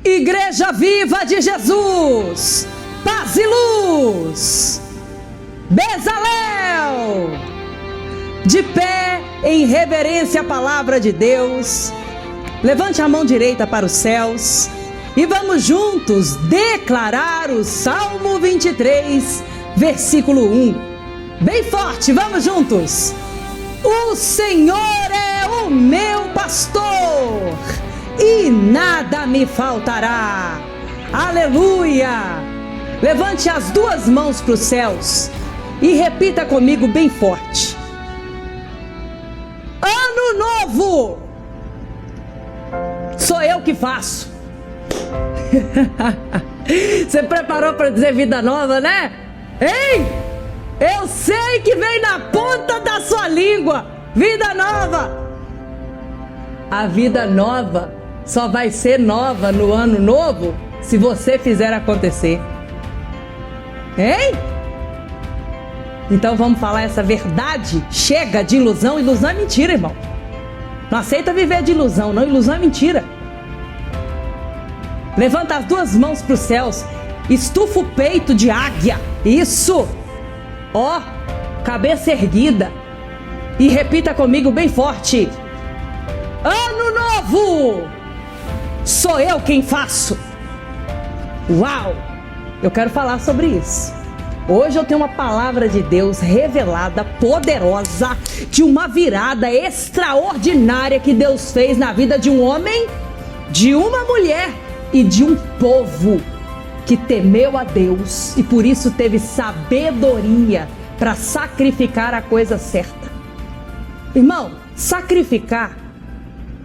Igreja Viva de Jesus, paz e luz, Bezalel, de pé em reverência à palavra de Deus, levante a mão direita para os céus e vamos juntos declarar o Salmo 23, versículo 1, bem forte, vamos juntos. O Senhor é o meu pastor e nada me faltará. Aleluia! Levante as duas mãos para os céus e repita comigo bem forte. Ano novo! Sou eu que faço. Você preparou para dizer vida nova, né? Ei! Eu sei que vem na ponta da sua língua. Vida nova! A vida nova só vai ser nova no ano novo se você fizer acontecer. Hein? Então vamos falar essa verdade. Chega de ilusão. Ilusão é mentira, irmão. Não aceita viver de ilusão, não. Ilusão é mentira. Levanta as duas mãos para os céus. Estufa o peito de águia. Isso. Ó, cabeça erguida. E repita comigo bem forte. Ano novo! Sou eu quem faço. Uau! Eu quero falar sobre isso. Hoje eu tenho uma palavra de Deus revelada, poderosa, de uma virada extraordinária que Deus fez na vida de um homem, de uma mulher e de um povo que temeu a Deus e por isso teve sabedoria para sacrificar a coisa certa. Irmão, sacrificar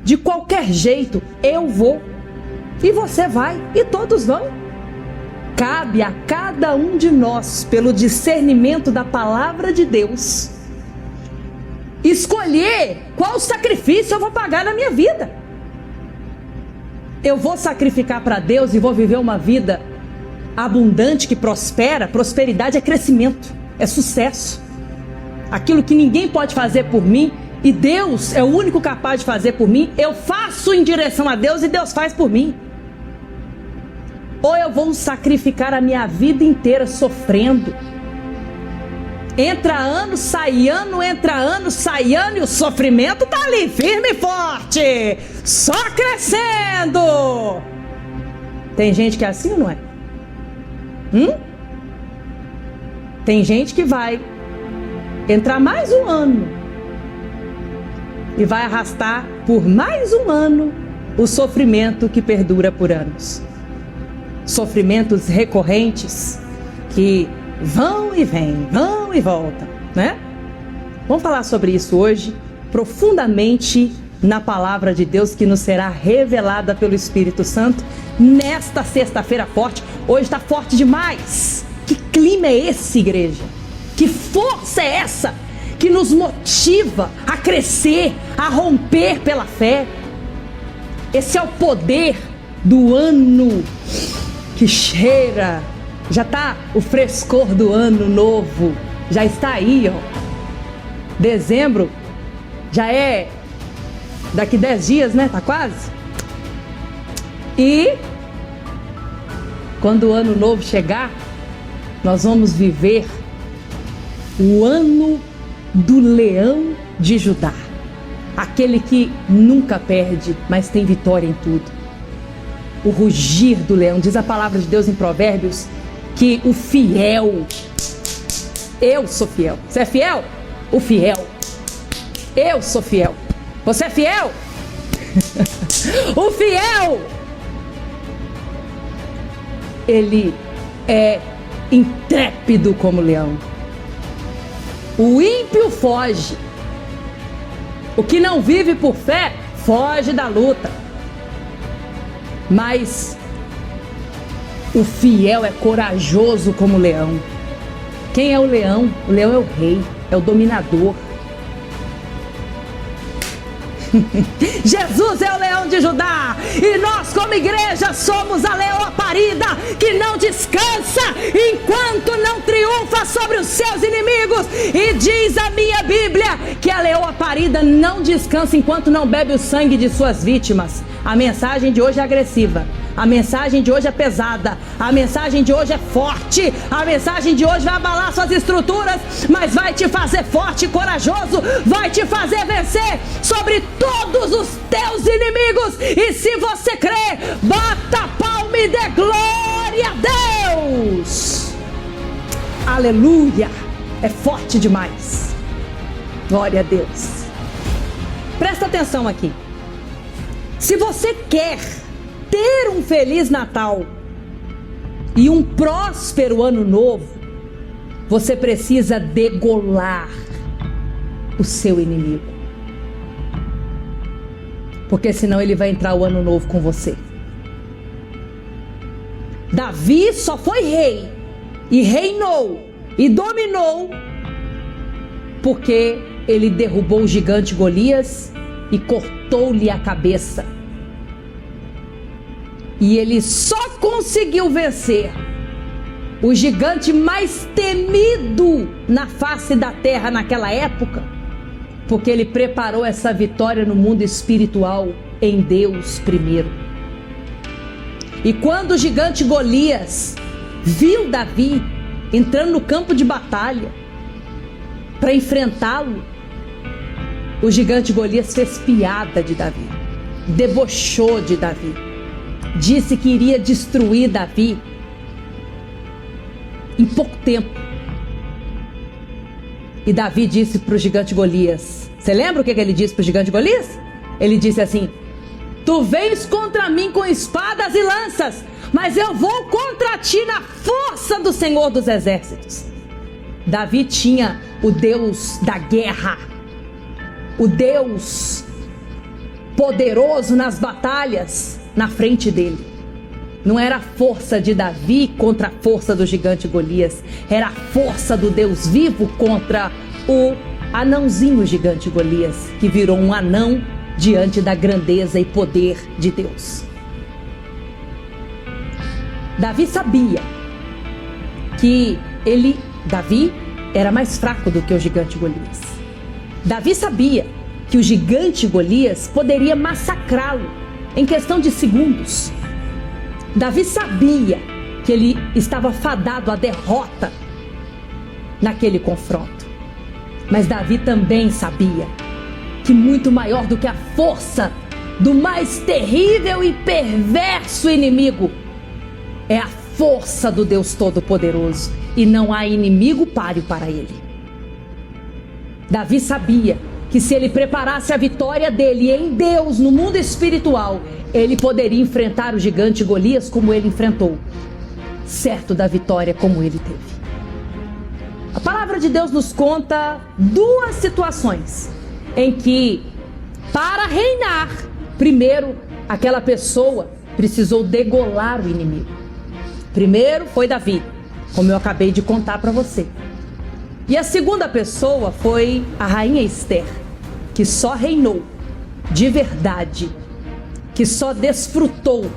de qualquer jeito eu vou e você vai e todos vão. Cabe a cada um de nós, pelo discernimento da palavra de Deus, escolher qual sacrifício eu vou pagar na minha vida. Eu vou sacrificar para Deus e vou viver uma vida abundante que prospera. Prosperidade é crescimento, é sucesso. Aquilo que ninguém pode fazer por mim e Deus é o único capaz de fazer por mim, eu faço em direção a Deus e Deus faz por mim. Ou eu vou sacrificar a minha vida inteira sofrendo. Entra ano, sai ano, entra ano, sai ano e o sofrimento tá ali, firme e forte, só crescendo. Tem gente que é assim ou não é? Tem gente que vai entrar mais um ano e vai arrastar por mais um ano o sofrimento que perdura por anos. Sofrimentos recorrentes que vão e vêm, vão e voltam, né? Vamos falar sobre isso hoje, profundamente na palavra de Deus que nos será revelada pelo Espírito Santo nesta sexta-feira forte. Hoje está forte demais. Que clima é esse, igreja? Que força é essa que nos motiva a crescer, a romper pela fé? Esse é o poder do ano que cheira. Já está o frescor do ano novo. Já está aí, ó. Dezembro já é daqui 10 dias, né? Tá quase. E quando o ano novo chegar, nós vamos viver o ano do leão de Judá. Aquele que nunca perde, mas tem vitória em tudo. O rugir do leão, diz a palavra de Deus em Provérbios, que o fiel, eu sou fiel. Você é fiel? O fiel. Eu sou fiel. Você é fiel? O fiel, ele é intrépido como leão. O ímpio foge. O que não vive por fé, foge da luta. Mas o fiel é corajoso como o leão. Quem é o leão? O leão é o rei, é o dominador. Jesus é o leão de Judá e nós como igreja somos a leoa parida que não descansa enquanto não triunfa sobre os seus inimigos. E diz a minha Bíblia que a leoa parida não descansa enquanto não bebe o sangue de suas vítimas. A mensagem de hoje é agressiva, A mensagem de hoje é pesada, a mensagem de hoje é forte, a mensagem de hoje vai abalar suas estruturas, mas vai te fazer forte e corajoso, vai te fazer vencer sobre todos os teus inimigos. E se você crê, bata a palma e dê glória a Deus. Aleluia, é forte demais. Glória a Deus. Presta atenção aqui. Se você quer ter um feliz Natal e um próspero ano novo, você precisa degolar o seu inimigo, porque senão ele vai entrar o ano novo com você. Davi só foi rei e reinou e dominou porque ele derrubou o gigante Golias e cortou-lhe a cabeça. E ele só conseguiu vencer o gigante mais temido na face da terra naquela época, porque ele preparou essa vitória no mundo espiritual em Deus primeiro. E quando o gigante Golias viu Davi entrando no campo de batalha para enfrentá-lo, o gigante Golias fez piada de Davi, debochou de Davi, disse que iria destruir Davi em pouco tempo. E Davi disse para o gigante Golias, você lembra o que ele disse para o gigante Golias? Ele disse assim: tu vens contra mim com espadas e lanças, mas eu vou contra ti na força do Senhor dos Exércitos. Davi tinha o Deus da guerra, o Deus poderoso nas batalhas na frente dele. Não era a força de Davi contra a força do gigante Golias, era a força do Deus vivo contra o anãozinho gigante Golias, que virou um anão diante da grandeza e poder de Deus. Davi sabia que Davi era mais fraco do que o gigante Golias. Davi sabia que o gigante Golias poderia massacrá-lo em questão de segundos. Davi sabia que ele estava fadado à derrota naquele confronto. Mas Davi também sabia que muito maior do que a força do mais terrível e perverso inimigo é a força do Deus Todo-Poderoso, e não há inimigo páreo para ele. Davi sabia que se ele preparasse a vitória dele em Deus no mundo espiritual, ele poderia enfrentar o gigante Golias como ele enfrentou, certo da vitória como ele teve. A palavra de Deus nos conta duas situações em que, para reinar, primeiro aquela pessoa precisou degolar o inimigo. Primeiro foi Davi, como eu acabei de contar para você. E a segunda pessoa foi a rainha Esther, que só reinou de verdade, que só desfrutou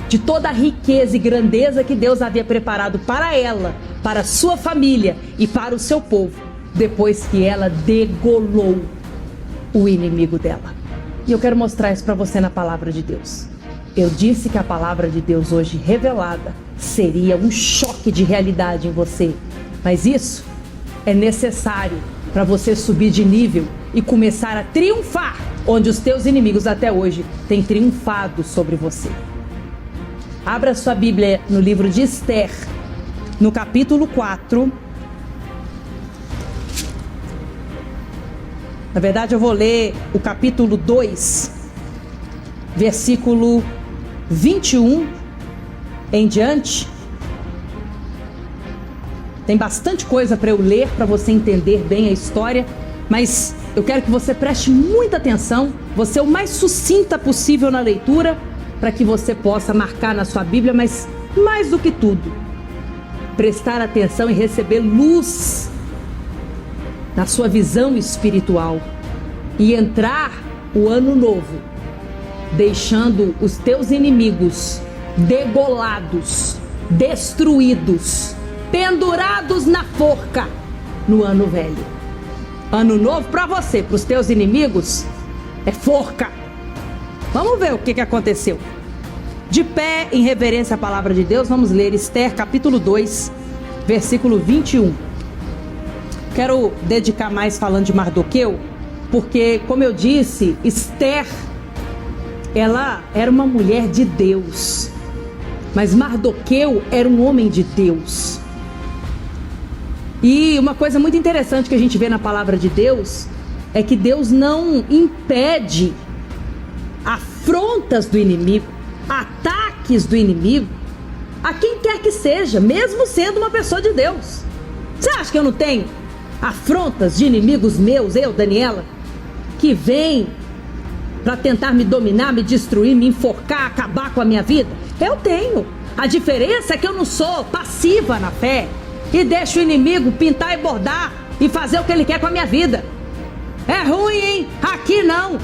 de toda a riqueza e grandeza que Deus havia preparado para ela, para sua família e para o seu povo, depois que ela degolou o inimigo dela. E eu quero mostrar isso para você na palavra de Deus. Eu disse que a palavra de Deus hoje revelada seria um choque de realidade em você, mas isso é necessário para você subir de nível e começar a triunfar onde os teus inimigos até hoje têm triunfado sobre você. Abra sua Bíblia no livro de Esther, no capítulo 4. Na verdade, eu vou ler o capítulo 2, versículo 21 em diante. Tem bastante coisa para eu ler, para você entender bem a história, mas eu quero que você preste muita atenção, você é o mais sucinta possível na leitura, para que você possa marcar na sua Bíblia, mas mais do que tudo, prestar atenção e receber luz na sua visão espiritual e entrar o ano novo deixando os teus inimigos degolados, destruídos, pendurados na forca no ano velho. Ano novo para você, para os teus inimigos, é forca. Vamos ver o que aconteceu. De pé, em reverência à palavra de Deus, vamos ler Esther, capítulo 2, versículo 21. Quero dedicar mais falando de Mardoqueu, porque, como eu disse, Esther, ela era uma mulher de Deus, mas Mardoqueu era um homem de Deus. E uma coisa muito interessante que a gente vê na palavra de Deus é que Deus não impede afrontas do inimigo, ataques do inimigo, a quem quer que seja, mesmo sendo uma pessoa de Deus. Você acha que eu não tenho afrontas de inimigos meus, eu, Daniela, que vêm para tentar me dominar, me destruir, me enforcar, acabar com a minha vida? Eu tenho. A diferença é que eu não sou passiva na fé e deixo o inimigo pintar e bordar e fazer o que ele quer com a minha vida. É ruim, hein? Aqui não.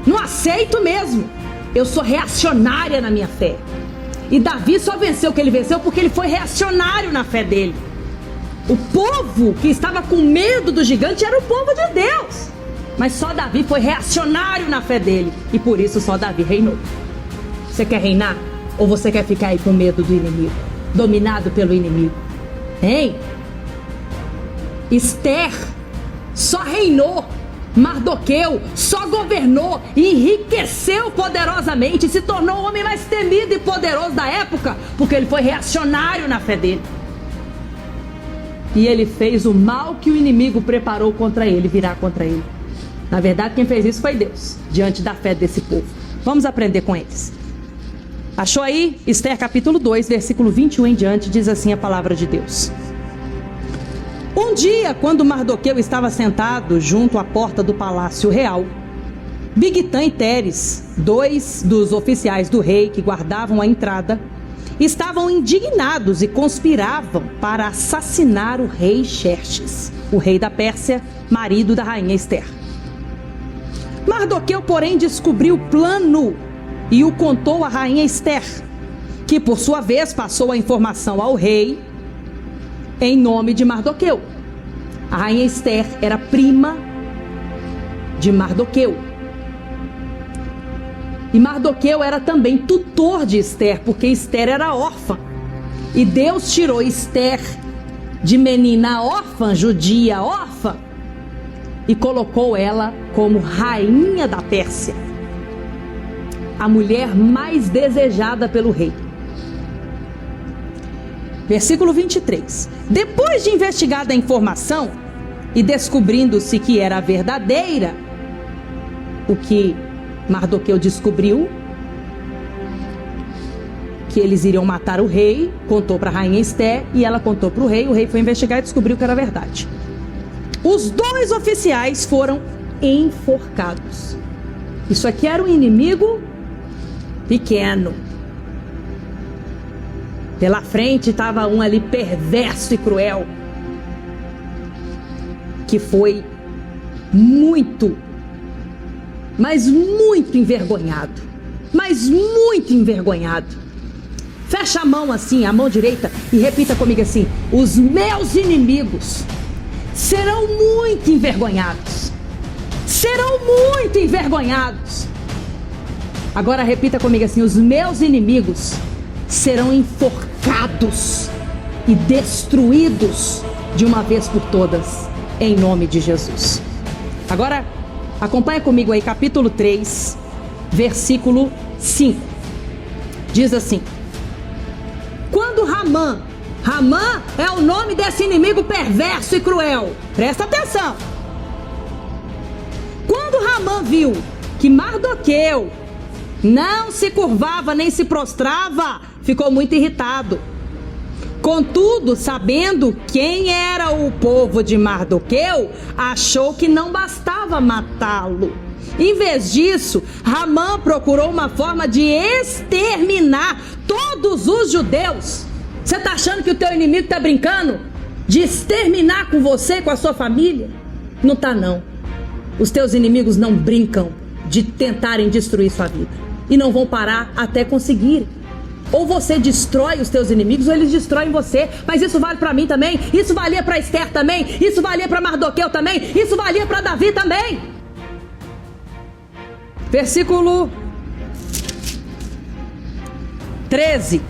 Não aceito mesmo. Eu sou reacionária na minha fé. E Davi só venceu o que ele venceu porque ele foi reacionário na fé dele. O povo que estava com medo do gigante era o povo de Deus. Mas só Davi foi reacionário na fé dele. E por isso só Davi reinou. Você quer reinar? Ou você quer ficar aí com medo do inimigo? Dominado pelo inimigo? Hein? Esther só reinou. Mardoqueu só governou e enriqueceu poderosamente e se tornou o homem mais temido e poderoso da época, porque ele foi reacionário na fé dele. E ele fez o mal que o inimigo preparou contra ele, virar contra ele. Na verdade, quem fez isso foi Deus, diante da fé desse povo. Vamos aprender com eles. Achou aí? Esther capítulo 2, versículo 21 em diante, diz assim a palavra de Deus. Um dia, quando Mardoqueu estava sentado junto à porta do palácio real, Bigtã e Teres, dois dos oficiais do rei que guardavam a entrada, estavam indignados e conspiravam para assassinar o rei Xerxes, o rei da Pérsia, marido da rainha Esther. Mardoqueu, porém, descobriu o plano e o contou à rainha Esther, que por sua vez passou a informação ao rei em nome de Mardoqueu. A rainha Esther era prima de Mardoqueu. E Mardoqueu era também tutor de Esther, porque Esther era órfã. E Deus tirou Esther de menina órfã, judia órfã, e colocou ela como rainha da Pérsia, a mulher mais desejada pelo rei. Versículo 23. Depois de investigada a informação e descobrindo-se que era verdadeira, o que Mardoqueu descobriu, que eles iriam matar o rei, contou para a rainha Esther e ela contou para o rei foi investigar e descobriu que era verdade. Os dois oficiais foram enforcados. Isso aqui era um inimigo pequeno. Pela frente estava um ali perverso e cruel, que foi muito, mas muito envergonhado. Mas muito envergonhado. Fecha a mão assim, a mão direita, e repita comigo assim: os meus inimigos serão muito envergonhados. Serão muito envergonhados. Agora repita comigo assim: os meus inimigos serão enforcados e destruídos de uma vez por todas, em nome de Jesus. Agora, acompanha comigo aí, capítulo 3, versículo 5. Diz assim: quando Ramã é o nome desse inimigo perverso e cruel, presta atenção. Quando Ramã viu que Mardoqueu não se curvava nem se prostrava, ficou muito irritado. Contudo, sabendo quem era o povo de Mardoqueu, achou que não bastava matá-lo. Em vez disso, Ramã procurou uma forma de exterminar todos os judeus. Você está achando que o teu inimigo está brincando de exterminar com você e com a sua família? Não está, não. Os teus inimigos não brincam de tentarem destruir sua vida. E não vão parar até conseguir. Ou você destrói os teus inimigos, ou eles destroem você. Mas isso vale para mim também. Isso valia para Esther também. Isso valia para Mardoqueu também. Isso valia para Davi também. Versículo 13.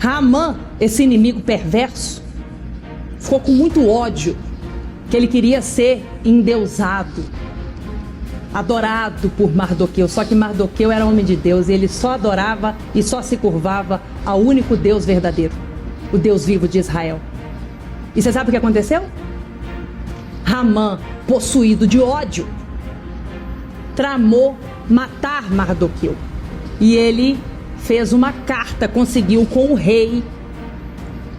Haamã, esse inimigo perverso, ficou com muito ódio, que ele queria ser endeusado, adorado por Mardoqueu. Só que Mardoqueu era homem de Deus e ele só adorava e só se curvava ao único Deus verdadeiro, o Deus vivo de Israel. E você sabe o que aconteceu? Haamã, possuído de ódio, tramou matar Mardoqueu. E ele fez uma carta, conseguiu com o rei,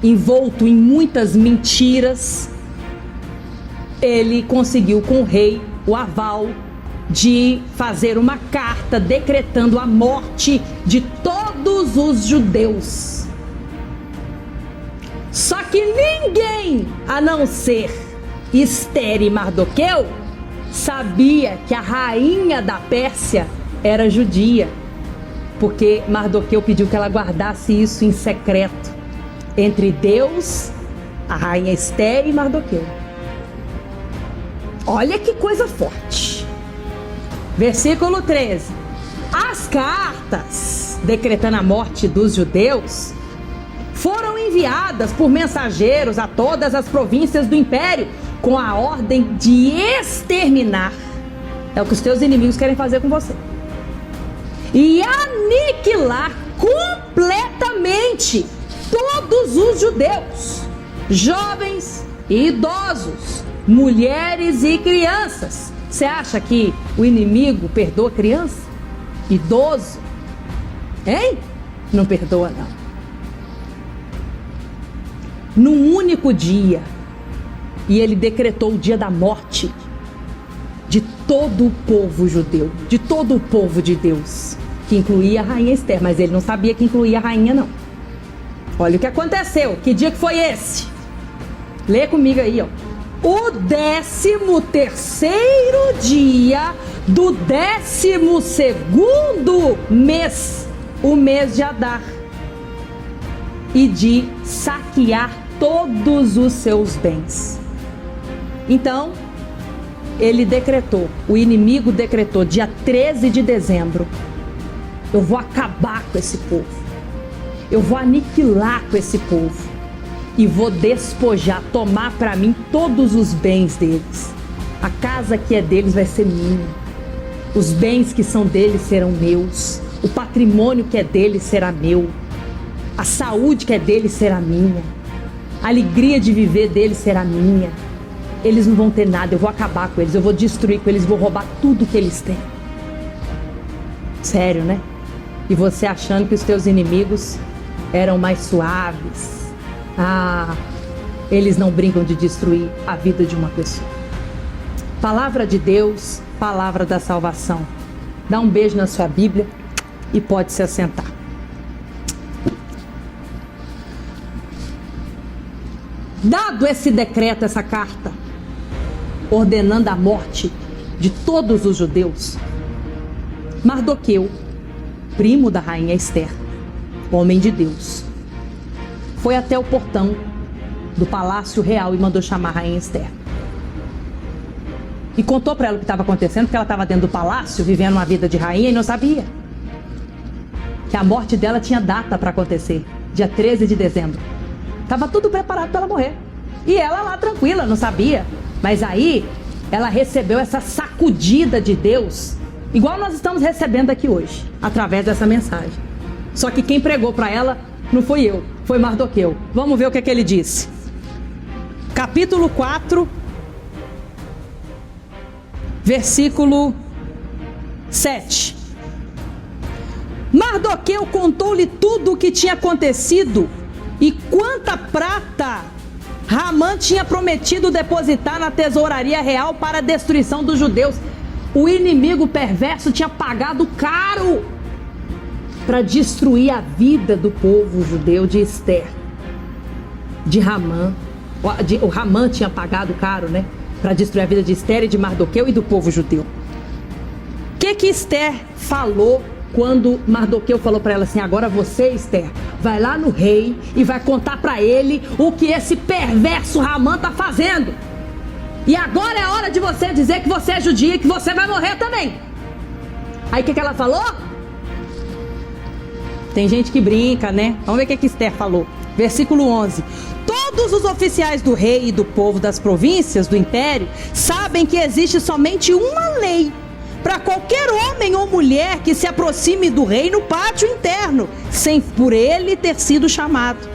envolto em muitas mentiras, ele conseguiu com o rei o aval de fazer uma carta decretando a morte de todos os judeus. Só que ninguém, a não ser Ester e Mardoqueu, sabia que a rainha da Pérsia era judia, porque Mardoqueu pediu que ela guardasse isso em secreto entre Deus, a rainha Ester e Mardoqueu. Olha que coisa forte. Versículo 13. As cartas decretando a morte dos judeus foram enviadas por mensageiros a todas as províncias do império com a ordem de exterminar. É o que os teus inimigos querem fazer com você. E aniquilar completamente todos os judeus, jovens e idosos, mulheres e crianças. Você acha que o inimigo perdoa criança? Idoso? Hein? Não perdoa, não. Num único dia, e ele decretou o dia da morte de todo o povo judeu, de todo o povo de Deus, que incluía a rainha Ester, mas ele não sabia que incluía a rainha, não. Olha o que aconteceu. Que dia que foi esse? Lê comigo aí, ó. O 13º dia do 12º mês, o mês de Adar, e de saquear todos os seus bens. Então, ele decretou, o inimigo decretou, dia 13 de dezembro, eu vou acabar com esse povo, eu vou aniquilar com esse povo, e vou despojar, tomar para mim todos os bens deles. A casa que é deles vai ser minha, os bens que são deles serão meus, o patrimônio que é deles será meu, a saúde que é deles será minha, a alegria de viver deles será minha. Eles não vão ter nada, eu vou acabar com eles, eu vou destruir com eles, vou roubar tudo que eles têm. Sério, né? E você achando que os teus inimigos eram mais suaves. Ah, eles não brincam de destruir a vida de uma pessoa. Palavra de Deus, palavra da salvação. Dá um beijo na sua Bíblia e pode se assentar. Dado esse decreto, essa carta, ordenando a morte de todos os judeus, Mardoqueu, primo da rainha Ester, homem de Deus, foi até o portão do palácio real e mandou chamar a rainha Ester. E contou para ela o que estava acontecendo, porque ela estava dentro do palácio, vivendo uma vida de rainha e não sabia que a morte dela tinha data para acontecer, dia 13 de dezembro. Estava tudo preparado para ela morrer. E ela lá tranquila, não sabia. Mas aí ela recebeu essa sacudida de Deus, igual nós estamos recebendo aqui hoje, através dessa mensagem. Só que quem pregou para ela não fui eu, foi Mardoqueu. Vamos ver o que é que ele disse. Capítulo 4, versículo 7. Mardoqueu contou-lhe tudo o que tinha acontecido e quanta prata Haamã tinha prometido depositar na tesouraria real para a destruição dos judeus. O inimigo perverso tinha pagado caro para destruir a vida do povo judeu de Ester, de Haamã. O Haamã tinha pagado caro, né? Para destruir a vida de Ester e de Mardoqueu e do povo judeu. O que Ester falou quando Mardoqueu falou para ela assim: agora você, Ester, vai lá no rei e vai contar para ele o que esse perverso Haamã tá fazendo. E agora é a hora de você dizer que você é judia e que você vai morrer também. Aí o que ela falou? Tem gente que brinca, né? Vamos ver o que Esther falou. Versículo 11. Todos os oficiais do rei e do povo das províncias do império sabem que existe somente uma lei para qualquer homem ou mulher que se aproxime do rei no pátio interno, sem por ele ter sido chamado.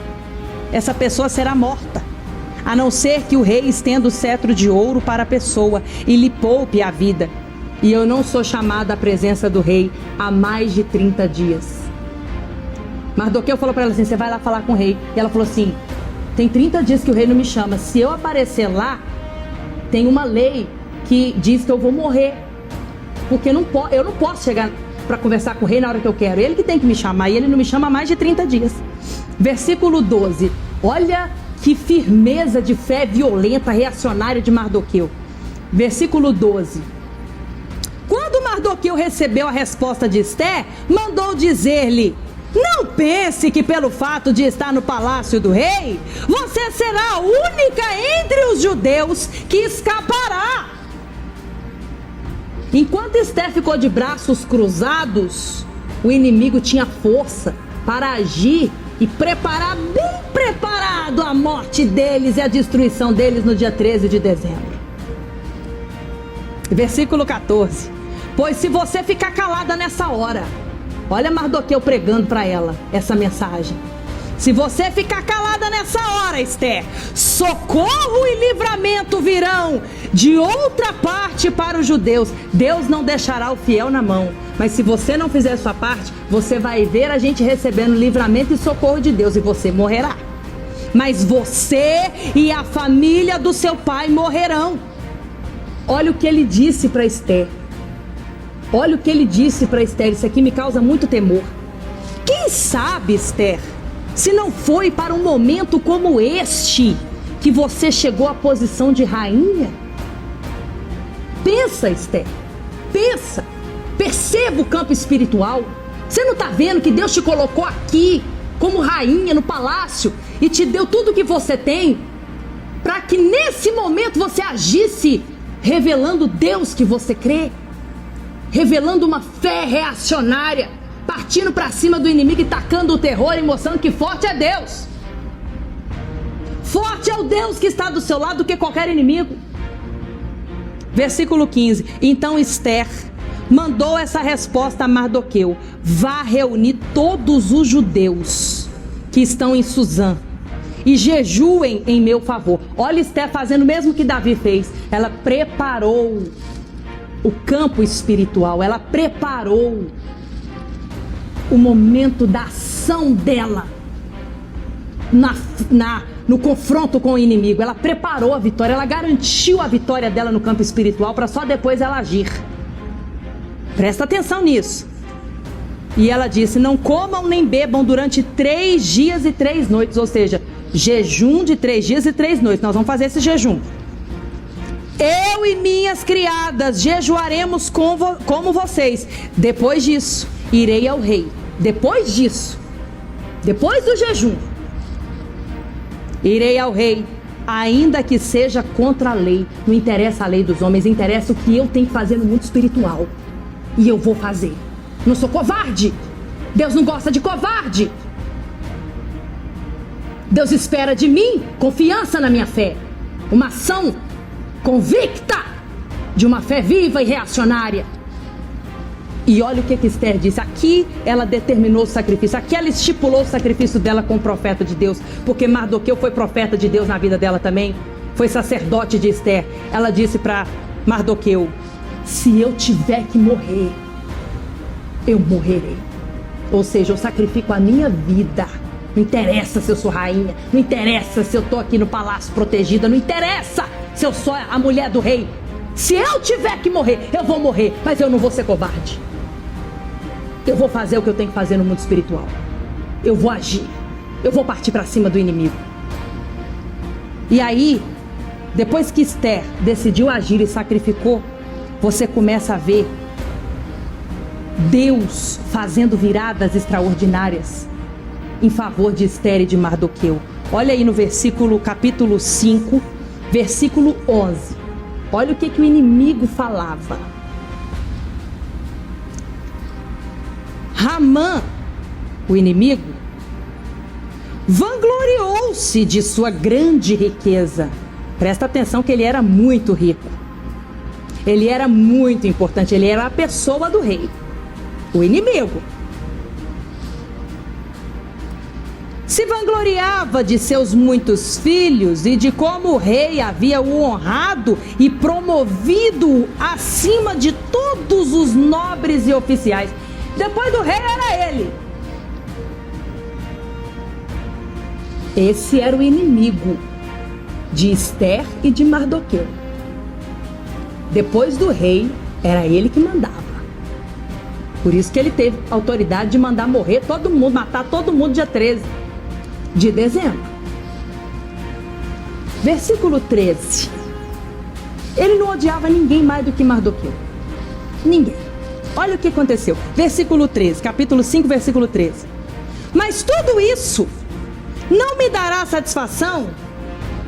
Essa pessoa será morta, a não ser que o rei estenda o cetro de ouro para a pessoa e lhe poupe a vida. E eu não sou chamada à presença do rei há mais de 30 dias. Mardoqueu falou para ela assim, você vai lá falar com o rei. E ela falou assim, tem 30 dias que o rei não me chama. Se eu aparecer lá, tem uma lei que diz que eu vou morrer. Porque eu não posso chegar para conversar com o rei na hora que eu quero. Ele que tem que me chamar e ele não me chama há mais de 30 dias. Versículo 12. Olha que firmeza de fé violenta, reacionária de Mardoqueu. Versículo 12. Quando Mardoqueu recebeu a resposta de Esther, mandou dizer-lhe, não pense que pelo fato de estar no palácio do rei, você será a única entre os judeus que escapará. Enquanto Esther ficou de braços cruzados, o inimigo tinha força para agir e preparar, bem preparado, a morte deles e a destruição deles no dia 13 de dezembro. Versículo 14. Pois se você ficar calada nessa hora, olha Mardoqueu pregando para ela essa mensagem. Se você ficar calada nessa hora, Esther, socorro e livramento virão de outra parte para os judeus. Deus não deixará o fiel na mão. Mas se você não fizer a sua parte, você vai ver a gente recebendo livramento e socorro de Deus e você morrerá. Mas você e a família do seu pai morrerão. Olha o que ele disse para Esther. Olha o que ele disse para Esther. Isso aqui me causa muito temor. Quem sabe, Esther, se não foi para um momento como este que você chegou à posição de rainha? Pensa, Esther, pensa, perceba o campo espiritual. Você não está vendo que Deus te colocou aqui como rainha no palácio e te deu tudo o que você tem para que nesse momento você agisse revelando Deus que você crê, revelando uma fé reacionária, partindo para cima do inimigo e tacando o terror e mostrando que forte é Deus. Forte é o Deus que está do seu lado do que qualquer inimigo. Versículo 15. Então Esther mandou essa resposta a Mardoqueu: vá reunir todos os judeus que estão em Suzã e jejuem em meu favor. Olha Esther fazendo o mesmo que Davi fez. Ela preparou o campo espiritual, ela preparou o momento da ação dela no confronto com o inimigo. Ela preparou a vitória, ela garantiu a vitória dela no campo espiritual para só depois ela agir. Presta atenção nisso. E ela disse: não comam nem bebam durante 3 dias e 3 noites, ou seja, jejum de 3 dias e 3 noites. Nós vamos fazer esse jejum. Eu e minhas criadas jejuaremos como vocês. Depois disso, irei ao rei. Depois disso, depois do jejum, irei ao rei, ainda que seja contra a lei. Não interessa a lei dos homens, interessa o que eu tenho que fazer no mundo espiritual. E eu vou fazer. Não sou covarde. Deus não gosta de covarde. Deus espera de mim confiança na minha fé. Uma ação convicta de uma fé viva e reacionária. E olha o que Esther disse. Aqui ela determinou o sacrifício. Aqui ela estipulou o sacrifício dela com o profeta de Deus. Porque Mardoqueu foi profeta de Deus na vida dela também. Foi sacerdote de Esther. Ela disse para Mardoqueu: se eu tiver que morrer, eu morrerei. Ou seja, eu sacrifico a minha vida. Não interessa se eu sou rainha. Não interessa se eu estou aqui no palácio protegida. Não interessa se eu sou a mulher do rei. Se eu tiver que morrer, eu vou morrer. Mas eu não vou ser covarde. Eu vou fazer o que eu tenho que fazer no mundo espiritual. Eu vou agir. Eu vou partir para cima do inimigo. E aí, depois que Esther decidiu agir e sacrificou, você começa a ver Deus fazendo viradas extraordinárias em favor de Esther e de Mardoqueu. Olha aí no capítulo 5, versículo 11. Olha o que o inimigo falava. Ramã, o inimigo, vangloriou-se de sua grande riqueza. Presta atenção que ele era muito rico. Ele era muito importante, ele era a pessoa do rei, o inimigo. Se vangloriava de seus muitos filhos e de como o rei havia o honrado e promovido acima de todos os nobres e oficiais. Depois do rei era ele. Esse era o inimigo de Esther e de Mardoqueu. Depois do rei, era ele que mandava. Por isso que ele teve autoridade de mandar morrer todo mundo, matar todo mundo dia 13 de dezembro. Versículo 13. Ele não odiava ninguém mais do que Mardoqueu. Ninguém. Olha o que aconteceu. Versículo 13, capítulo 5, versículo 13. Mas tudo isso não me dará satisfação.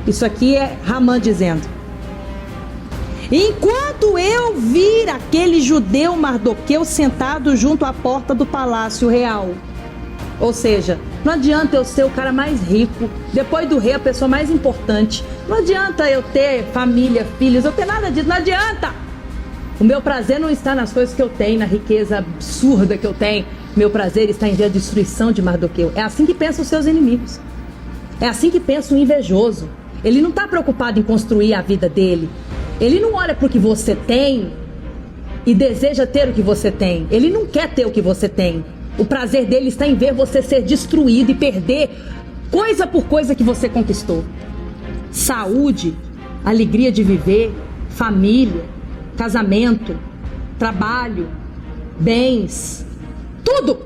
Isso aqui é Ramã dizendo: enquanto eu vir aquele judeu Mardoqueu sentado junto à porta do palácio real. Ou seja, não adianta eu ser o cara mais rico, depois do rei a pessoa mais importante. Não adianta eu ter família, filhos, eu ter nada disso, não adianta. O meu prazer não está nas coisas que eu tenho, na riqueza absurda que eu tenho. Meu prazer está em ver a destruição de Mardoqueu. É assim que pensam os seus inimigos. É assim que pensa o invejoso. Ele não está preocupado em construir a vida dele. Ele não olha para o que você tem e deseja ter o que você tem. Ele não quer ter o que você tem. O prazer dele está em ver você ser destruído e perder coisa por coisa que você conquistou. Saúde, alegria de viver, família, casamento, trabalho, bens, tudo.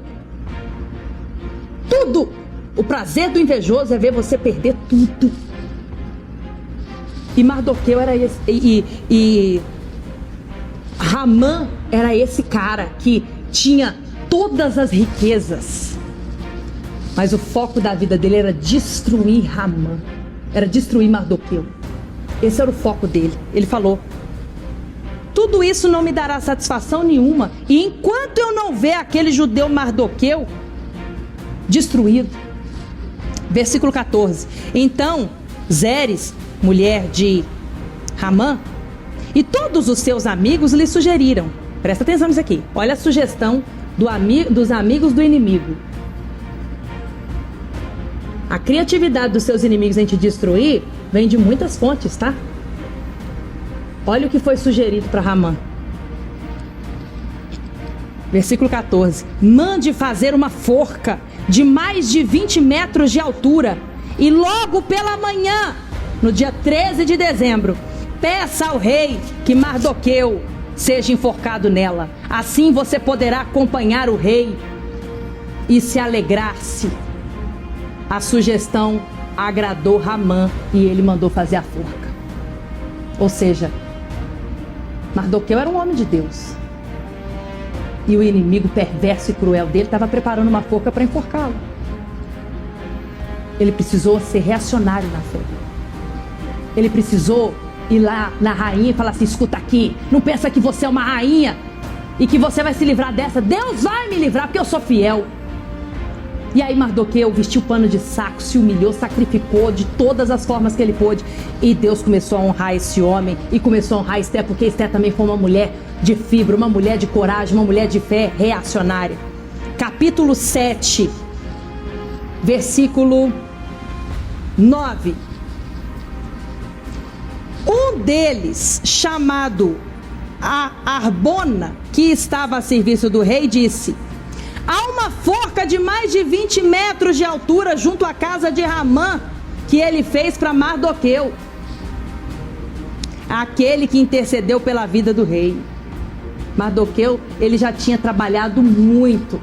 Tudo. O prazer do invejoso é ver você perder tudo. E Mardoqueu era esse, e Ramã era esse cara que tinha todas as riquezas, mas o foco da vida dele era destruir Ramã, era destruir Mardoqueu. Esse era o foco dele. Ele falou: tudo isso não me dará satisfação nenhuma, e enquanto eu não ver aquele judeu Mardoqueu destruído. Versículo 14. Então Zeres, mulher de Ramã, e todos os seus amigos lhe sugeriram. Presta atenção nisso aqui. Olha a sugestão dos amigos do inimigo. A criatividade dos seus inimigos em te destruir vem de muitas fontes, tá? Olha o que foi sugerido para Ramã. Versículo 14. Mande fazer uma forca de mais de 20 metros de altura, e logo pela manhã, no dia 13 de dezembro, peça ao rei que Mardoqueu seja enforcado nela. Assim você poderá acompanhar o rei e se alegrar-se. A sugestão agradou Ramã e ele mandou fazer a forca. Ou seja, Mardoqueu era um homem de Deus. E o inimigo perverso e cruel dele estava preparando uma forca para enforcá-lo. Ele precisou ser reacionário na fé. Ele precisou ir lá na rainha e falar assim: escuta aqui, não pensa que você é uma rainha e que você vai se livrar dessa. Deus vai me livrar porque eu sou fiel. E aí Mardoqueu vestiu pano de saco, se humilhou, sacrificou de todas as formas que ele pôde. E Deus começou a honrar esse homem e começou a honrar Esther, porque Esther também foi uma mulher de fibra, uma mulher de coragem, uma mulher de fé reacionária. Capítulo 7, versículo 9. Um deles, chamado Arbona, que estava a serviço do rei, disse: há uma forca de mais de 20 metros de altura junto à casa de Ramã, que ele fez para Mardoqueu, aquele que intercedeu pela vida do rei. Mardoqueu, ele já tinha trabalhado muito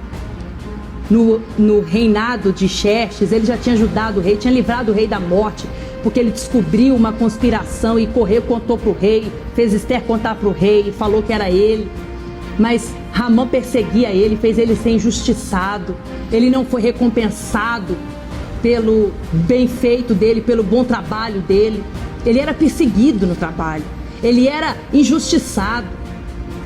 no reinado de Xerxes. Ele já tinha ajudado o rei, tinha livrado o rei da morte, porque ele descobriu uma conspiração e correu, contou para o rei, fez Esther contar para o rei, falou que era ele. Mas Ramã perseguia ele, fez ele ser injustiçado. Ele não foi recompensado pelo bem feito dele, pelo bom trabalho dele. Ele era perseguido no trabalho. Ele era injustiçado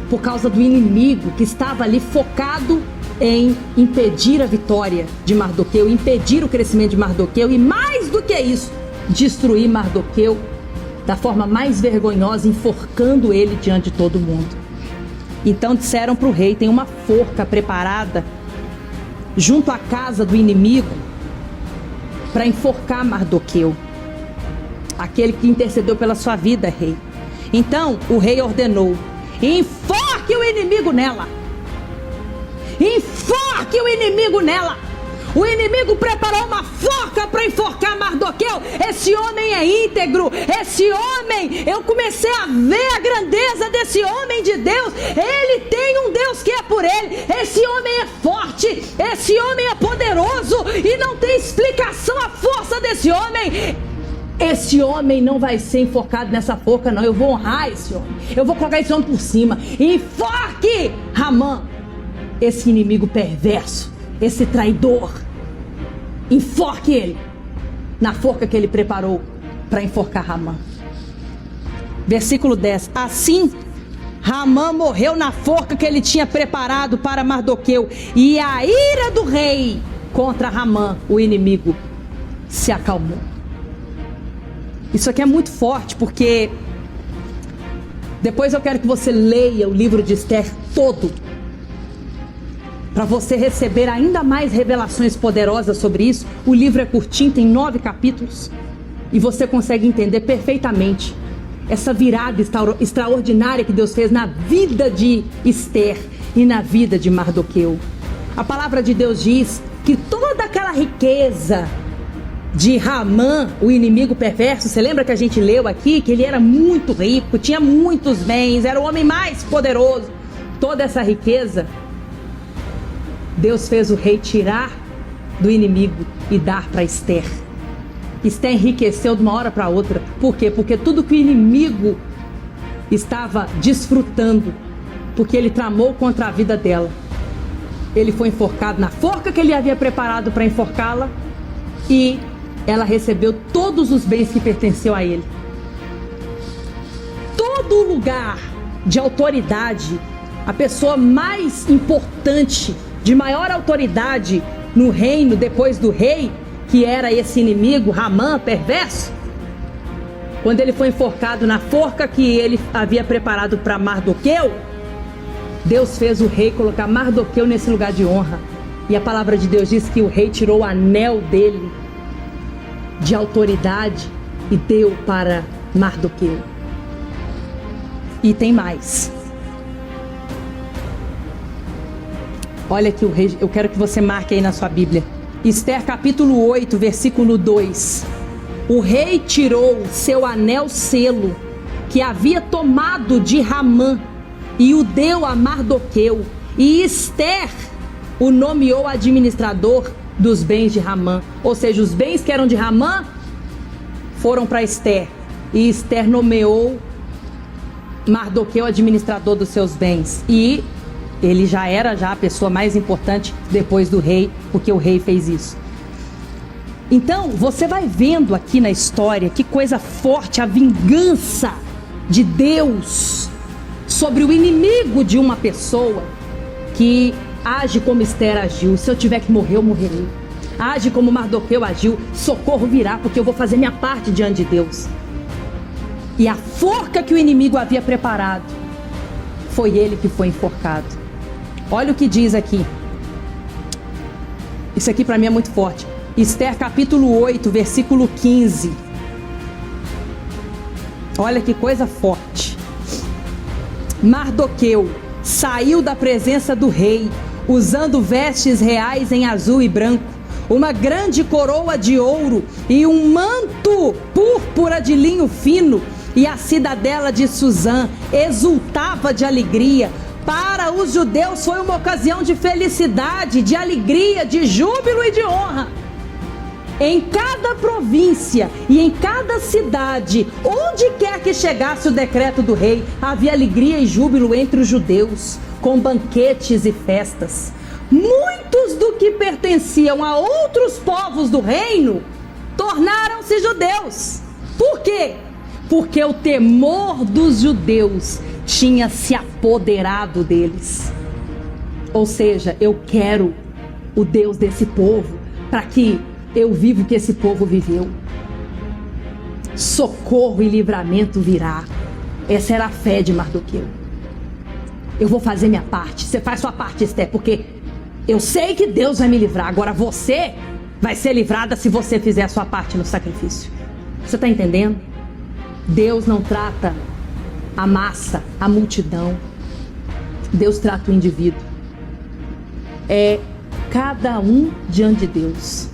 por causa do inimigo que estava ali focado em impedir a vitória de Mardoqueu, impedir o crescimento de Mardoqueu e, mais do que isso, destruir Mardoqueu da forma mais vergonhosa, enforcando ele diante de todo mundo. Então disseram para o rei: tem uma forca preparada junto à casa do inimigo para enforcar Mardoqueu, aquele que intercedeu pela sua vida, rei. Então o rei ordenou: enforque o inimigo nela. Enforque o inimigo nela. O inimigo preparou uma forca para enforcar Mardoqueu. Esse homem é íntegro. Esse homem, eu comecei a ver a grandeza desse homem de Deus. Ele tem um Deus que é por ele. Esse homem é forte. Esse homem é poderoso. E não tem explicação a força desse homem. Esse homem não vai ser enforcado nessa forca, não. Eu vou honrar esse homem. Eu vou colocar esse homem por cima. Enforque Ramã, esse inimigo perverso, esse traidor. Enforque ele na forca que ele preparou para enforcar Ramã. Versículo 10. Assim, Ramã morreu na forca que ele tinha preparado para Mardoqueu, e a ira do rei contra Ramã, o inimigo, se acalmou. Isso aqui é muito forte, porque depois eu quero que você leia o livro de Esther todo, para você receber ainda mais revelações poderosas sobre isso. O livro é curtinho, tem 9 capítulos, e você consegue entender perfeitamente essa virada extraordinária que Deus fez na vida de Esther e na vida de Mardoqueu. A palavra de Deus diz que toda aquela riqueza de Ramã, o inimigo perverso, você lembra que a gente leu aqui que ele era muito rico, tinha muitos bens, era o homem mais poderoso. Toda essa riqueza Deus fez o rei tirar do inimigo e dar para Esther. Esther enriqueceu de uma hora para outra. Por quê? Porque tudo que o inimigo estava desfrutando, porque ele tramou contra a vida dela, ele foi enforcado na forca que ele havia preparado para enforcá-la, e ela recebeu todos os bens que pertenciam a ele. Todo lugar de autoridade, a pessoa mais importante, de maior autoridade no reino depois do rei, que era esse inimigo, Ramã, perverso, quando ele foi enforcado na forca que ele havia preparado para Mardoqueu, Deus fez o rei colocar Mardoqueu nesse lugar de honra. E a palavra de Deus diz que o rei tirou o anel dele de autoridade e deu para Mardoqueu. E tem mais. Olha aqui o rei, eu quero que você marque aí na sua Bíblia. Esther capítulo 8, versículo 2. O rei tirou seu anel selo que havia tomado de Ramã e o deu a Mardoqueu. E Esther o nomeou administrador dos bens de Ramã. Ou seja, os bens que eram de Ramã foram para Esther. E Esther nomeou Mardoqueu administrador dos seus bens. E ele já era a pessoa mais importante depois do rei, porque o rei fez isso. Então, você vai vendo aqui na história que coisa forte, a vingança de Deus sobre o inimigo de uma pessoa que age como Esther agiu. Se eu tiver que morrer, eu morrerei. Age como Mardoqueu agiu, socorro virá, porque eu vou fazer minha parte diante de Deus. E a forca que o inimigo havia preparado, foi ele que foi enforcado. Olha o que diz aqui. Isso aqui para mim é muito forte. Esther capítulo 8, versículo 15. Olha que coisa forte. Mardoqueu saiu da presença do rei, usando vestes reais em azul e branco, uma grande coroa de ouro e um manto púrpura de linho fino, e a cidadela de Suzã exultava de alegria. Para os judeus foi uma ocasião de felicidade, de alegria, de júbilo e de honra. Em cada província e em cada cidade, onde quer que chegasse o decreto do rei, havia alegria e júbilo entre os judeus, com banquetes e festas. Muitos do que pertenciam a outros povos do reino tornaram-se judeus. Por quê? Porque o temor dos judeus tinha se apoderado deles. Ou seja, eu quero o Deus desse povo para que eu viva o que esse povo viveu. Socorro e livramento virá. Essa era a fé de Mardoqueu. Eu vou fazer minha parte. Você faz sua parte, Esther, porque eu sei que Deus vai me livrar. Agora você vai ser livrada se você fizer a sua parte no sacrifício. Você está entendendo? Deus não trata a massa, a multidão. Deus trata o indivíduo. É cada um diante de Deus.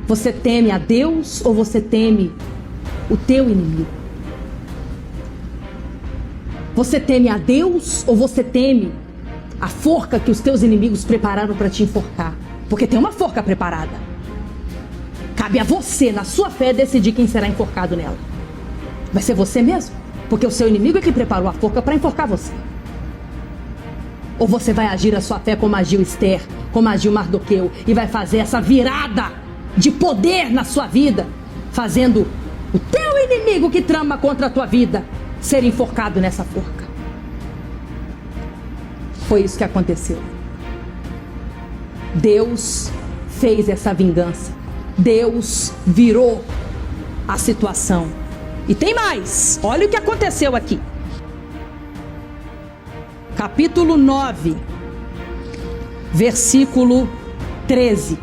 Você teme a Deus ou você teme o teu inimigo? Você teme a Deus ou você teme a forca que os teus inimigos prepararam para te enforcar? Porque tem uma forca preparada. Cabe a você, na sua fé, decidir quem será enforcado nela. Vai ser você mesmo? Porque o seu inimigo é que preparou a forca para enforcar você. Ou você vai agir a sua fé como agiu Esther, como agiu Mardoqueu, e vai fazer essa virada de poder na sua vida, fazendo o teu inimigo que trama contra a tua vida ser enforcado nessa forca. Foi isso que aconteceu. Deus fez essa vingança. Deus virou a situação. E tem mais. Olha o que aconteceu aqui. Capítulo 9, versículo 13.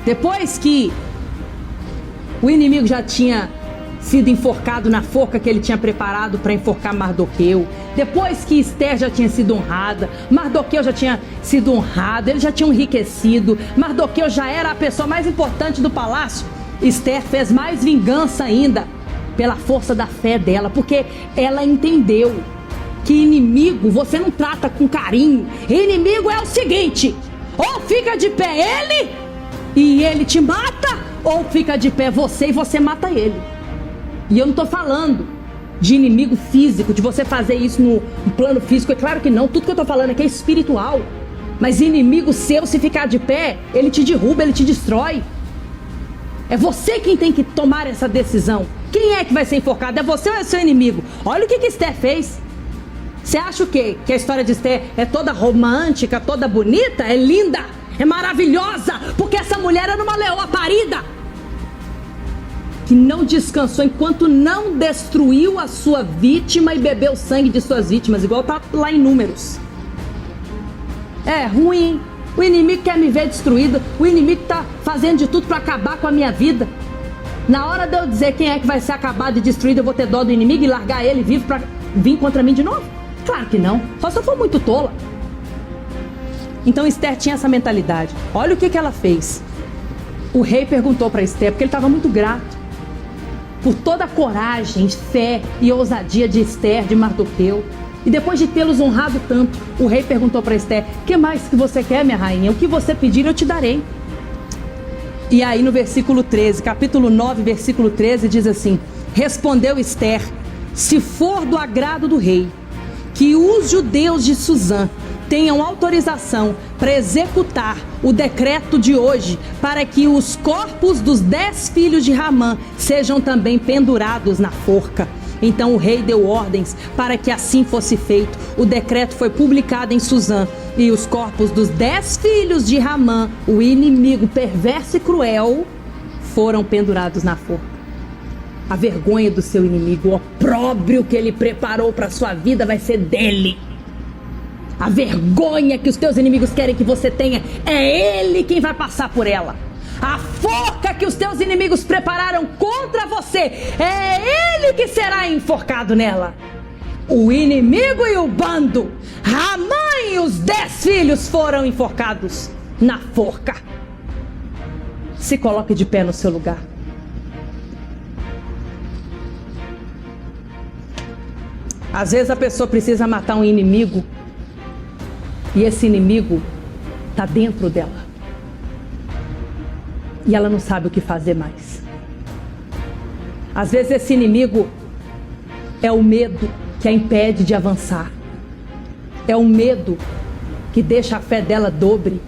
Depois que o inimigo já tinha sido enforcado na forca que ele tinha preparado para enforcar Mardoqueu, depois que Esther já tinha sido honrada, Mardoqueu já tinha sido honrado, eles já tinham enriquecido, Mardoqueu já era a pessoa mais importante do palácio, Esther fez mais vingança ainda pela força da fé dela, porque ela entendeu que inimigo você não trata com carinho. Inimigo é o seguinte: ou fica de pé ele e ele te mata, ou fica de pé você e você mata ele. E eu não estou falando de inimigo físico, de você fazer isso no plano físico, é claro que não. Tudo que eu estou falando aqui é espiritual. Mas inimigo seu, se ficar de pé, ele te derruba, ele te destrói. É você quem tem que tomar essa decisão. Quem é que vai ser enforcado? É você ou é seu inimigo? Olha o que Esther fez. Você acha o quê? Que a história de Esther é toda romântica, toda bonita? É linda, é maravilhosa, porque essa mulher era uma leoa parida, que não descansou enquanto não destruiu a sua vítima e bebeu o sangue de suas vítimas, igual tá lá em Números. É ruim, o inimigo quer me ver destruído, o inimigo tá fazendo de tudo para acabar com a minha vida. Na hora de eu dizer quem é que vai ser acabado e destruído, eu vou ter dó do inimigo e largar ele vivo para vir contra mim de novo? Claro que não, só se eu for muito tola. Então Esther tinha essa mentalidade. Olha o que ela fez. O rei perguntou para Esther, porque ele estava muito grato por toda a coragem, fé e ousadia de Esther, de Mardoqueu. E depois de tê-los honrado tanto, o rei perguntou para Esther: que mais que você quer, minha rainha? O que você pedir eu te darei. E aí no versículo 13, capítulo 9, versículo 13, diz assim: respondeu Esther: se for do agrado do rei, que os judeus de Suzã tenham autorização para executar o decreto de hoje, para que os corpos dos 10 filhos de Ramã sejam também pendurados na forca. Então o rei deu ordens para que assim fosse feito. O decreto foi publicado em Suzã, e os corpos dos 10 filhos de Ramã, o inimigo perverso e cruel, foram pendurados na forca. A vergonha do seu inimigo, o opróbrio que ele preparou para sua vida vai ser dele. A vergonha que os teus inimigos querem que você tenha, é ele quem vai passar por ela. A forca que os teus inimigos prepararam contra você, é ele que será enforcado nela. O inimigo e o bando, Ramã e os 10 filhos foram enforcados na forca. Se coloque de pé no seu lugar. Às vezes a pessoa precisa matar um inimigo e esse inimigo está dentro dela. E ela não sabe o que fazer mais. Às vezes esse inimigo é o medo que a impede de avançar. É o medo que deixa a fé dela dobre.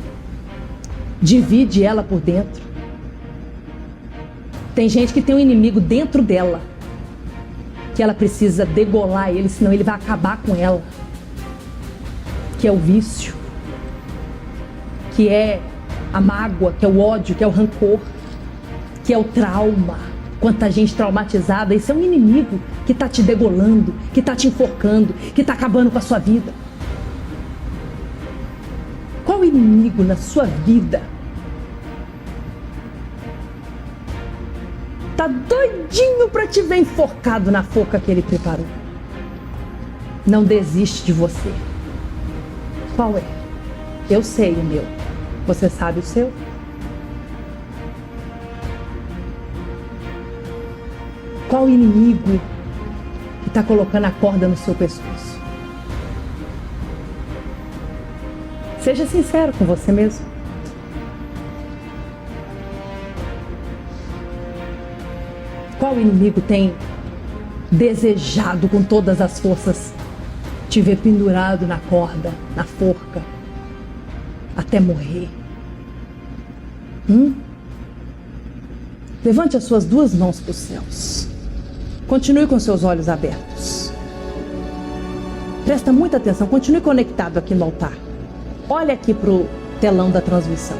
Divide ela por dentro. Tem gente que tem um inimigo dentro dela, que ela precisa degolar ele, senão ele vai acabar com ela. que é o vício, que é a mágoa, que é o ódio, que é o rancor, que é o trauma. Quanta gente traumatizada. Esse é um inimigo que está te degolando, que está te enforcando, que está acabando com a sua vida. Qual inimigo na sua vida tá doidinho para te ver enforcado na forca que ele preparou? Não desiste de você. Qual é? Eu sei o meu. Você sabe o seu? Qual inimigo que está colocando a corda no seu pescoço? Seja sincero com você mesmo. Qual inimigo tem desejado com todas as forças te ver pendurado na corda, na forca, até morrer? Levante as suas duas mãos para os céus. Continue com seus olhos abertos. Presta muita atenção, continue conectado aqui no altar. Olha aqui para o telão da transmissão.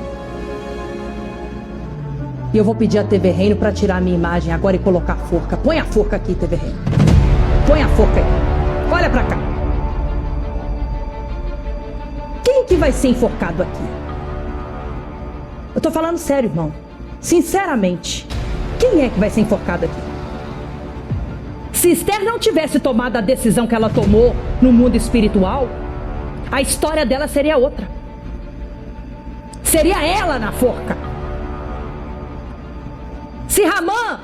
E eu vou pedir à TV Reino para tirar a minha imagem agora e colocar a forca. Põe a forca aqui, TV Reino. Põe a forca aí. Olha para cá. Quem que vai ser enforcado aqui? Eu tô falando sério, irmão. Sinceramente. Quem é que vai ser enforcado aqui? Se Esther não tivesse tomado a decisão que ela tomou no mundo espiritual, a história dela seria outra. Seria ela na forca. Se Ramã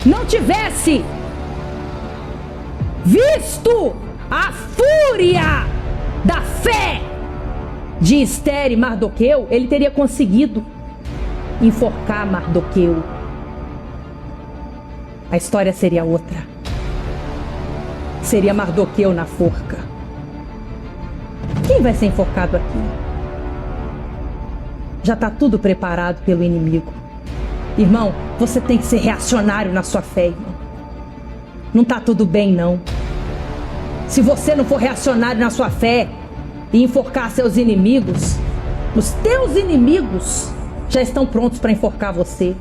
não tivesse visto a fúria da fé de Esther e Mardoqueu, ele teria conseguido enforcar Mardoqueu. A história seria outra. Seria Mardoqueu na forca. Quem vai ser enforcado aqui? Já está tudo preparado pelo inimigo. Irmão, você tem que ser reacionário na sua fé, irmão. Não está tudo bem, não. Se você não for reacionário na sua fé e enforcar seus inimigos, os teus inimigos já estão prontos para enforcar você.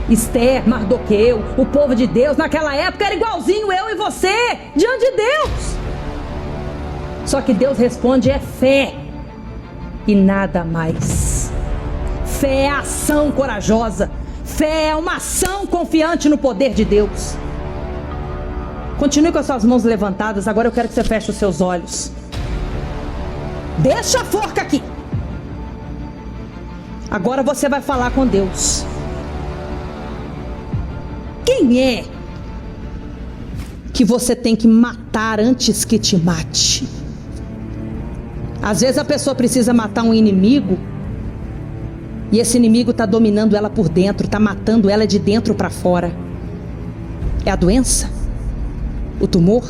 Esther, Mardoqueu, o povo de Deus naquela época era igualzinho eu e você diante de Deus. Só que Deus responde é fé e nada mais. Fé é ação corajosa. Fé é uma ação confiante no poder de Deus. Continue com as suas mãos levantadas. Agora eu quero que você feche os seus olhos. Deixa a forca aqui. Agora você vai falar com Deus. Quem é que você tem que matar antes que te mate? Às vezes a pessoa precisa matar um inimigo e esse inimigo está dominando ela por dentro, está matando ela de dentro para fora. É a doença? O tumor?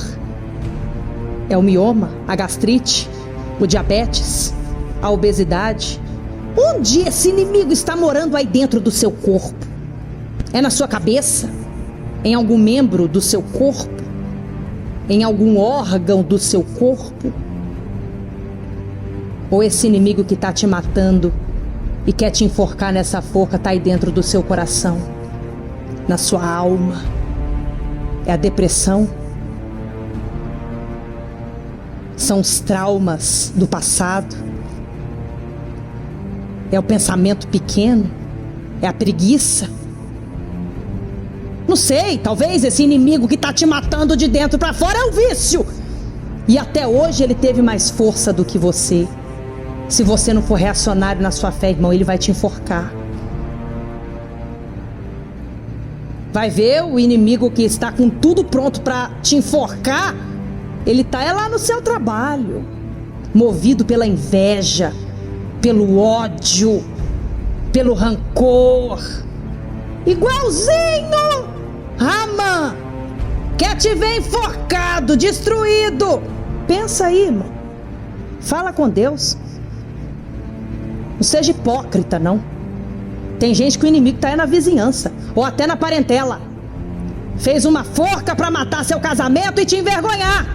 É o mioma? A gastrite? O diabetes? A obesidade? Onde esse inimigo está morando aí dentro do seu corpo? É na sua cabeça? Em algum membro do seu corpo? Em algum órgão do seu corpo? Ou esse inimigo que está te matando e quer te enforcar nessa forca está aí dentro do seu coração, na sua alma? É a depressão? São os traumas do passado? É o pensamento pequeno? É a preguiça? Não sei, talvez esse inimigo que está te matando de dentro para fora é o vício. E até hoje ele teve mais força do que você. Se você não for reacionário na sua fé, irmão, ele vai te enforcar. Vai ver o inimigo que está com tudo pronto para te enforcar. Ele está lá no seu trabalho, movido pela inveja, pelo ódio, pelo rancor. Igualzinho Ramã, quer te ver enforcado, destruído. Pensa aí, irmão. Fala com Deus. Não seja hipócrita, não. Tem gente que o inimigo está aí na vizinhança, ou até na parentela. Fez uma forca para matar seu casamento e te envergonhar.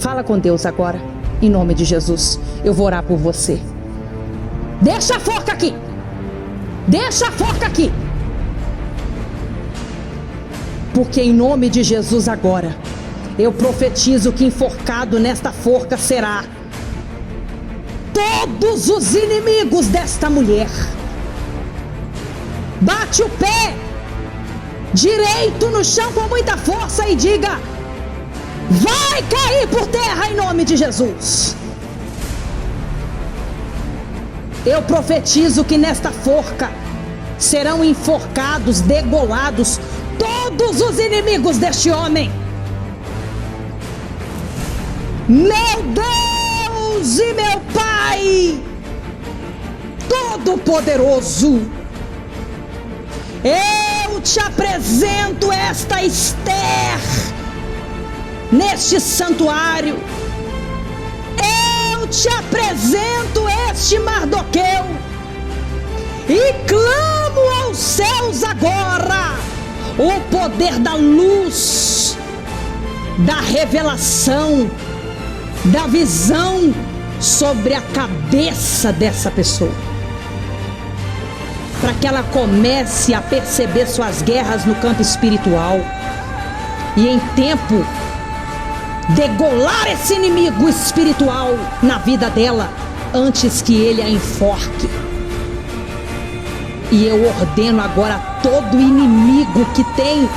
Fala com Deus agora, em nome de Jesus. Eu vou orar por você. Deixa a forca aqui. Deixa a forca aqui. Porque em nome de Jesus agora, eu profetizo que enforcado nesta forca será todos os inimigos desta mulher. Bate o pé direito no chão com muita força e diga: vai cair por terra em nome de Jesus. Eu profetizo que nesta forca serão enforcados, degolados todos os inimigos deste homem. Meu Deus e meu Pai Todo-Poderoso, eu te apresento esta Esther neste santuário. Eu te apresento este Mardoqueu e clamo aos céus agora o poder da luz, da revelação, da visão sobre a cabeça dessa pessoa, para que ela comece a perceber suas guerras no campo espiritual e em tempo degolar esse inimigo espiritual na vida dela antes que ele a enforque. E eu ordeno agora a todo inimigo que tem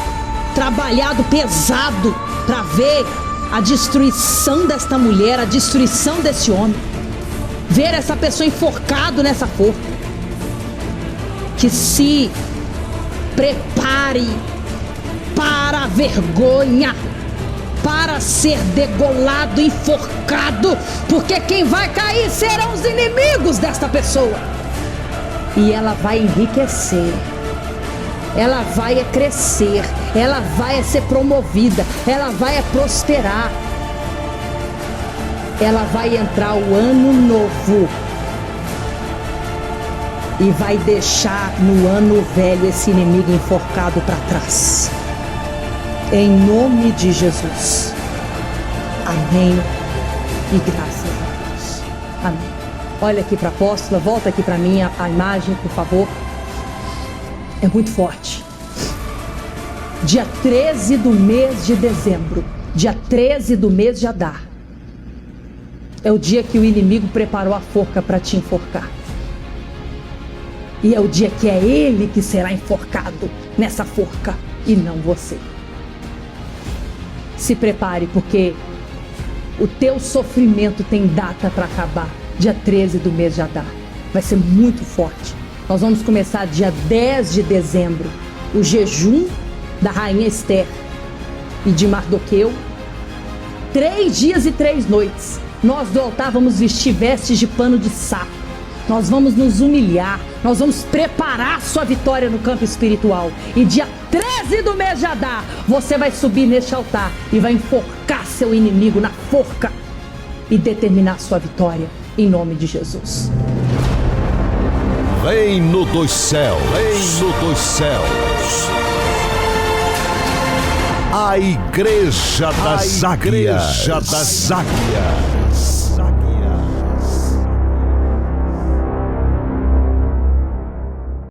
trabalhado pesado para ver a destruição desta mulher, a destruição desse homem, ver essa pessoa enforcado nessa forca, que se prepare para a vergonha, para ser degolado, enforcado, porque quem vai cair serão os inimigos desta pessoa. E ela vai enriquecer, ela vai crescer, ela vai ser promovida, ela vai prosperar, ela vai entrar o ano novo e vai deixar no ano velho esse inimigo enforcado para trás. Em nome de Jesus. Amém. E graças a Deus. Amém. Olha aqui para a apóstola, volta aqui para mim a imagem, por favor. É muito forte. Dia 13 do mês de dezembro, dia 13 do mês de Adar, é o dia que o inimigo preparou a forca para te enforcar. E é o dia que é ele que será enforcado nessa forca e não você. Se prepare, porque o teu sofrimento tem data para acabar. Dia 13 do mês de Adar. Vai ser muito forte. Nós vamos começar dia 10 de dezembro, o jejum da rainha Esther e de Mardoqueu. 3 dias e 3 noites. Nós do altar vamos vestir vestes de pano de saco. Nós vamos nos humilhar. Nós vamos preparar sua vitória no campo espiritual. E dia 13 do mês de Adar, você vai subir neste altar e vai enforcar seu inimigo na forca e determinar sua vitória em nome de Jesus. Reino dos céus, reino dos céus. A Igreja das Águias.